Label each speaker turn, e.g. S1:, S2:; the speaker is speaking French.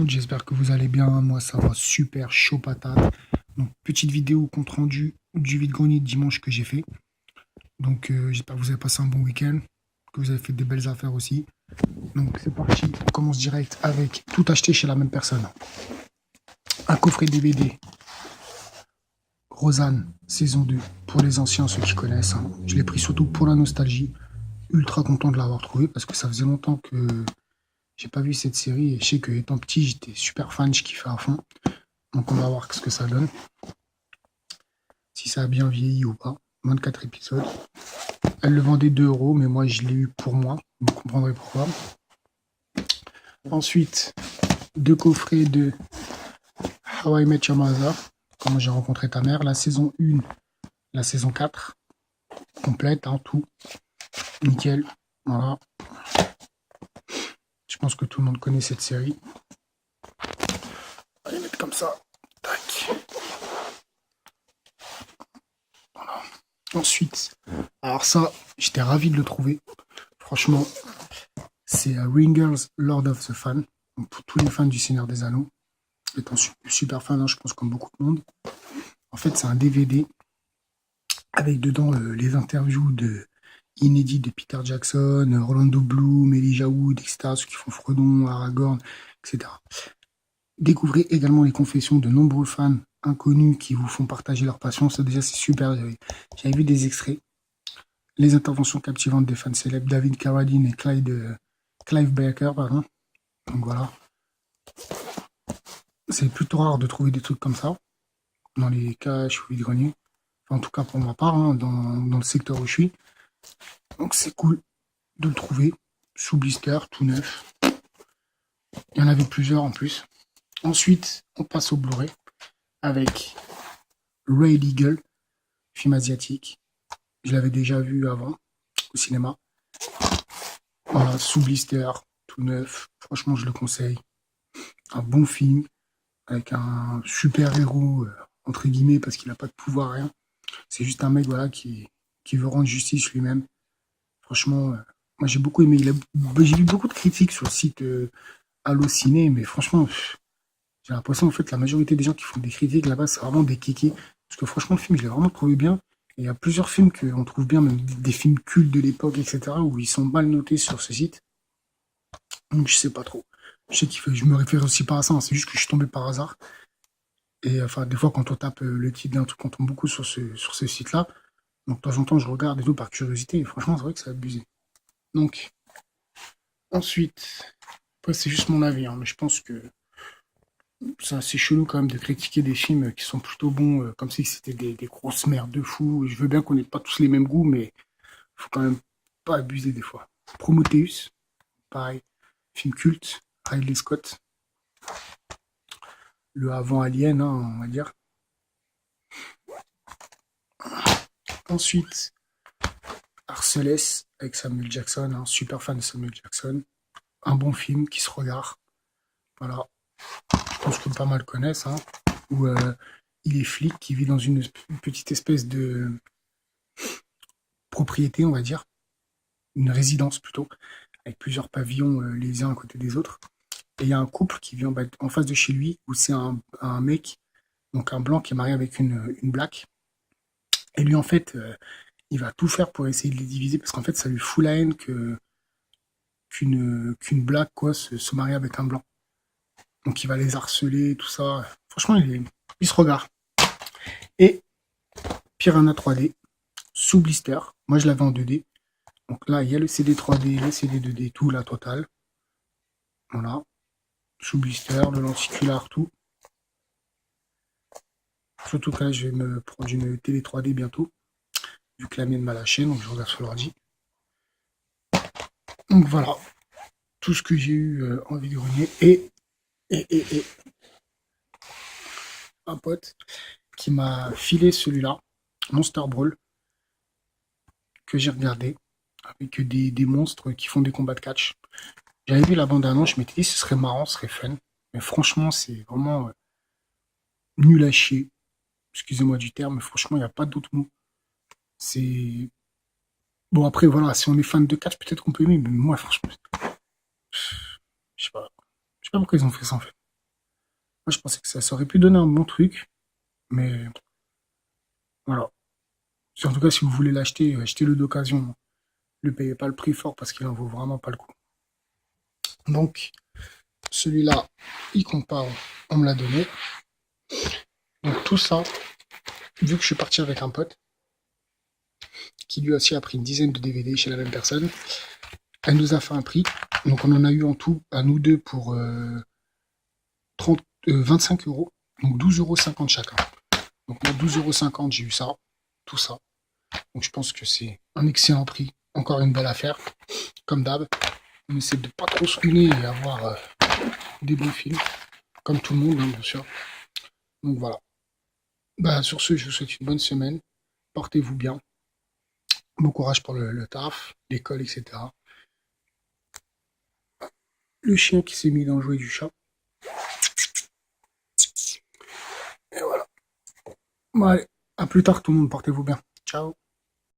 S1: J'espère que vous allez bien. Moi, ça va super chaud patate. Donc, petite vidéo compte rendu du vide-grenier de dimanche que j'ai fait. Donc, j'espère que vous avez passé un bon week-end, que vous avez fait des belles affaires aussi. Donc, c'est parti. On commence direct avec tout acheté chez la même personne. Un coffret DVD Rosanne, saison 2. Pour les anciens, ceux qui connaissent, hein. Je l'ai pris surtout pour la nostalgie. Ultra content de l'avoir trouvé parce que ça faisait longtemps que j'ai pas vu cette série. Et je sais que étant petit, j'étais super fan, je kiffais à fond. Donc on va voir ce que ça donne. Si ça a bien vieilli ou pas. 24 épisodes. Elle le vendait 2 euros, mais moi je l'ai eu pour moi. Vous comprendrez pourquoi. Ensuite, 2 coffrets de How I Met Your Mother. Comment j'ai rencontré ta mère. La saison 1, la saison 4. Complète, hein, tout. Nickel. Voilà. Je pense que tout le monde connaît cette série. On va les mettre comme ça. Tac. Voilà. Ensuite, alors ça, j'étais ravi de le trouver. Franchement, c'est Ringers Lord of the Fan. Donc pour tous les fans du Seigneur des Anneaux. Étant super fan, hein, je pense comme beaucoup de monde. En fait, c'est un DVD avec dedans les interviews inédits de Peter Jackson, Orlando Bloom, Elijah Wood, etc. Ceux qui font Frodon, Aragorn, etc. Découvrez également les confessions de nombreux fans inconnus qui vous font partager leur passion. Ça déjà, c'est super. J'avais vu des extraits. Les interventions captivantes des fans célèbres, David Carradine et Clive Barker, pardon. Donc voilà. C'est plutôt rare de trouver des trucs comme ça dans les caches ou vide-greniers. Enfin, en tout cas pour ma part, hein, dans le secteur où je suis. Donc c'est cool de le trouver sous blister, tout neuf. Il y en avait plusieurs en plus. Ensuite, on passe au Blu-ray avec Ray Eagle, film asiatique. Je l'avais déjà vu avant au cinéma. Voilà, sous blister, tout neuf. Franchement, je le conseille. Un bon film avec un super héros, entre guillemets, parce qu'il n'a pas de pouvoir, rien. C'est juste un mec voilà, qui veut rendre justice lui-même. Franchement, moi j'ai beaucoup aimé. J'ai lu beaucoup de critiques sur le site Allociné, mais franchement, j'ai l'impression en fait la majorité des gens qui font des critiques là-bas, c'est vraiment des kékés. Parce que franchement, le film, je l'ai vraiment trouvé bien. Et il y a plusieurs films qu'on trouve bien, même des films cultes de l'époque, etc., où ils sont mal notés sur ce site. Donc je sais pas trop. Je sais je me réfère aussi par à ça, hein. C'est juste que je suis tombé par hasard. Et enfin, des fois, quand on tape le titre d'un truc, on tombe beaucoup sur ce site-là. Donc, de temps en temps, je regarde et tout par curiosité. Et franchement, c'est vrai que c'est abusé. Donc, ensuite, après, c'est juste mon avis, hein, mais je pense que c'est assez chelou quand même de critiquer des films qui sont plutôt bons, comme si c'était des grosses merdes de fous. Je veux bien qu'on n'ait pas tous les mêmes goûts, mais faut quand même pas abuser des fois. Prometheus, pareil, film culte, Ridley Scott, le avant Alien, hein, on va dire. Ensuite, Arcelès avec Samuel Jackson, un super fan de Samuel Jackson. Un bon film qui se regarde. Voilà. Je pense que pas mal connaissent. Hein. Où il est flic qui vit dans une petite espèce de propriété, on va dire. Une résidence plutôt. Avec plusieurs pavillons les uns à côté des autres. Et il y a un couple qui vit en face de chez lui où c'est un mec, donc un blanc qui est marié avec une black. Et lui, en fait, il va tout faire pour essayer de les diviser parce qu'en fait, ça lui fout la haine qu'une black quoi, se marie avec un blanc. Donc il va les harceler, tout ça. Franchement, il se regarde. Et Piranha 3D, sous blister. Moi, je l'avais en 2D. Donc là, il y a le CD 3D, le CD 2D, tout, la totale. Voilà. Sous blister, le lenticulaire, tout. Surtout que là, je vais me prendre une télé 3D bientôt. Vu que la mienne m'a lâché, donc je regarde sur l'ordi. Donc voilà. Tout ce que j'ai eu en vide-grenier. Et un pote qui m'a filé celui-là, Monster Brawl, que j'ai regardé, avec des monstres qui font des combats de catch. J'avais vu la bande-annonce, je m'étais dit ce serait marrant, ce serait fun. Mais franchement, c'est vraiment nul à chier. Excusez-moi du terme, mais franchement, il n'y a pas d'autre mot. C'est. Bon, après, voilà, si on est fan de catch, peut-être qu'on peut aimer, mais moi, franchement, je sais pas. pas pourquoi ils ont fait ça en fait. Moi je pensais que ça aurait pu donner un bon truc, mais voilà. En tout cas, si vous voulez l'acheter, achetez-le d'occasion. Ne payez pas le prix fort parce qu'il en vaut vraiment pas le coup. Donc, celui-là, il compte pas, on me l'a donné. Donc tout ça, vu que je suis parti avec un pote, qui lui aussi a pris une dizaine de DVD chez la même personne, elle nous a fait un prix. Donc on en a eu en tout, à nous deux, pour 25 euros. Donc 12,50 € chacun. Donc moi, 12,50 € j'ai eu ça, tout ça. Donc je pense que c'est un excellent prix. Encore une belle affaire. Comme d'hab, on essaie de pas trop se ruiner et avoir des bons films. Comme tout le monde, hein, bien sûr. Donc voilà. Bah, sur ce, je vous souhaite une bonne semaine. Portez-vous bien. Bon courage pour le taf, l'école, etc. Le chien qui s'est mis dans le jouet du chat. Et voilà. Bon, allez, à plus tard tout le monde, portez-vous bien. Ciao.